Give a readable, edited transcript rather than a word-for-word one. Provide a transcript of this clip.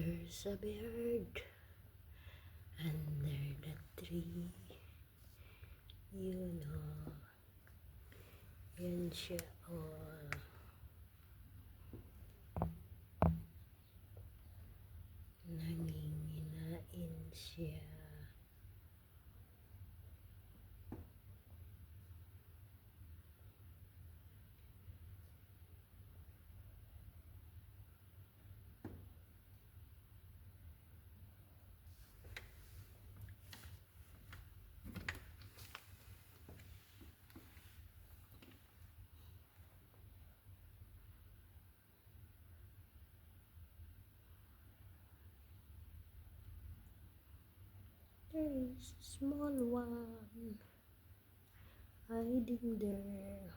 There's a bird under the tree. You know, yan siya. Oh. Nanginginain siya. There is a small one hiding there.